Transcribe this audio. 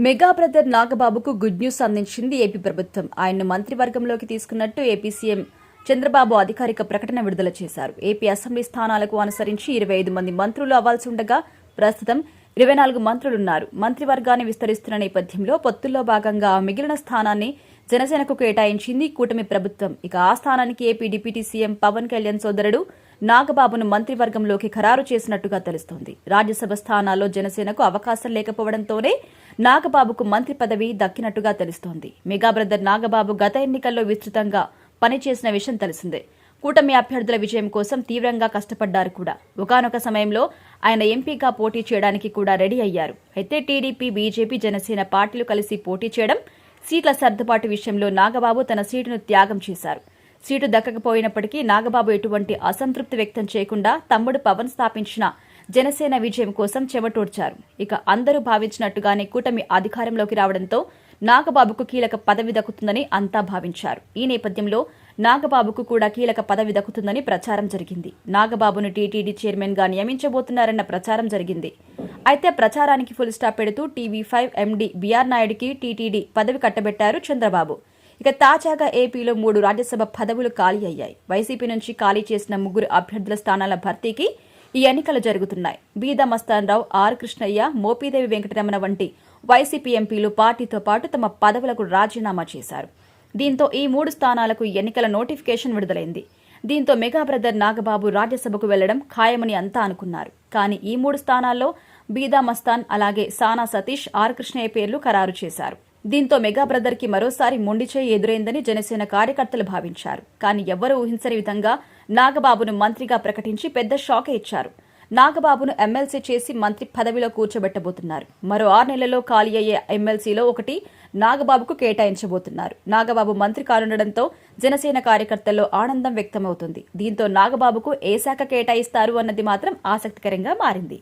Mega brother నాగబాబుకు good news అందించింది AP ప్రభుత్వం. ఆయన్ను మంత్రివర్గంలోకి తీసుకున్నట్టు ఏపీ సీఎం చంద్రబాబు అధికారిక ప్రకటన విడుదల చేశారు. ఏపీ అసెంబ్లీ స్థానాలకు అనుసరించి 25 మంది మంత్రులు అవ్వాల్సి ఉండగా ప్రస్తుతం 24 మంత్రులున్నారు. మంత్రివర్గాన్ని విస్తరిస్తున్న నేపథ్యంలో పొత్తుల్లో భాగంగా మిగిలిన స్థానాన్ని జనసేనకు కేటాయించింది కూటమి ప్రభుత్వం. ఇక ఆ స్థానానికి AP deputy CM Pawan Kalyan సోదరుడు నాగబాబును మంత్రివర్గంలోకి ఖరారు చేసినట్టుగా తెలుస్తోంది. రాజ్యసభ స్థానాల్లో జనసేనకు అవకాశం లేకపోవడంతోనే నాగబాబుకు మంత్రి పదవి దక్కినట్టుగా తెలుస్తోంది. మెగా బ్రదర్ నాగబాబు గత ఎన్నికల్లో విస్తృతంగా పనిచేసిన విషయం తెలిసిందే. కూటమి అభ్యర్థుల విజయం కోసం తీవ్రంగా కష్టపడ్డారు కూడా. ఒకానొక సమయంలో ఆయన ఎంపీగా పోటీ చేయడానికి కూడా రెడీ అయ్యారు. అయితే టీడీపీ, బీజేపీ, జనసేన పార్టీలు కలిసి పోటీ చేయడం, సీట్ల సర్దుబాటు విషయంలో నాగబాబు తన సీటును త్యాగం చేశారు. సీటు దక్కకపోయినప్పటికీ నాగబాబు ఎటువంటి అసంతృప్తి వ్యక్తం చేయకుండా తమ్ముడు పవన్ స్థాపించిన జనసేన విజయం కోసం చెమటోడ్చారు. ఇక అందరూ భావించినట్టుగానే కూటమి అధికారంలోకి రావడంతో నాగబాబుకు కీలక పదవి దక్కుతుందని అంతా భావించారు. ఈ నేపథ్యంలో నాగబాబుకు కూడా కీలక పదవి దక్కుతుందని ప్రచారం జరిగింది. నాగబాబును టీటీడీ చైర్మన్ గా నియమించబోతున్నారన్న ప్రచారం జరిగింది. అయితే ప్రచారానికి ఫుల్ స్టాప్ పెడుతూ టీవీ5 ఎండీ బీఆర్ నాయుడికి టీటీడీ పదవి కట్టబెట్టారు చంద్రబాబు. ఇక తాజాగా ఏపీలో 3 రాజ్యసభ పదవులు ఖాళీ అయ్యాయి. వైసీపీ నుంచి ఖాళీ చేసిన 3 అభ్యర్థుల స్థానాల భర్తీకి ఈ ఎన్నికలు జరుగుతున్నాయి. బీదా మస్తాన్ రావు, ఆర్ కృష్ణయ్య, మోపిదేవి వెంకటరమణ వంటి వైసీపీ ఎంపీలు పార్టీతో పాటు తమ పదవులకు రాజీనామా చేశారు. దీంతో ఈ 3 స్థానాలకు ఎన్నికల నోటిఫికేషన్ విడుదలైంది. దీంతో మెగా బ్రదర్ నాగబాబు రాజ్యసభకు వెళ్లడం ఖాయమని అంతా అనుకున్నారు. కానీ ఈ 3 స్థానాల్లో బీదా మస్తాన్, అలాగే సానా సతీష్, ఆర్ కృష్ణయ్య పేర్లు ఖరారు చేశారు. దీంతో మెగా బ్రదర్ కి మరోసారి మొండిచేయి ఎదురైందని జనసేన కార్యకర్తలు భావించారు. కానీ ఎవ్వరూ ఊహించని విధంగా నాగబాబును మంత్రిగా ప్రకటించి పెద్ద షాకే ఇచ్చారు. నాగబాబును ఎమ్మెల్సీ చేసి మంత్రి పదవిలో కూర్చోబెట్టబోతున్నారు. మరో 6 నెలల్లో ఖాళీ అయ్యే ఎమ్మెల్సీలో ఒకటి నాగబాబుకు కేటాయించబోతున్నారు. నాగబాబు మంత్రి కానుండడంతో జనసేన కార్యకర్తల్లో ఆనందం వ్యక్తమవుతుంది. దీంతో నాగబాబుకు ఏ శాఖ కేటాయిస్తారు అన్నది మాత్రం ఆసక్తికరంగా మారింది.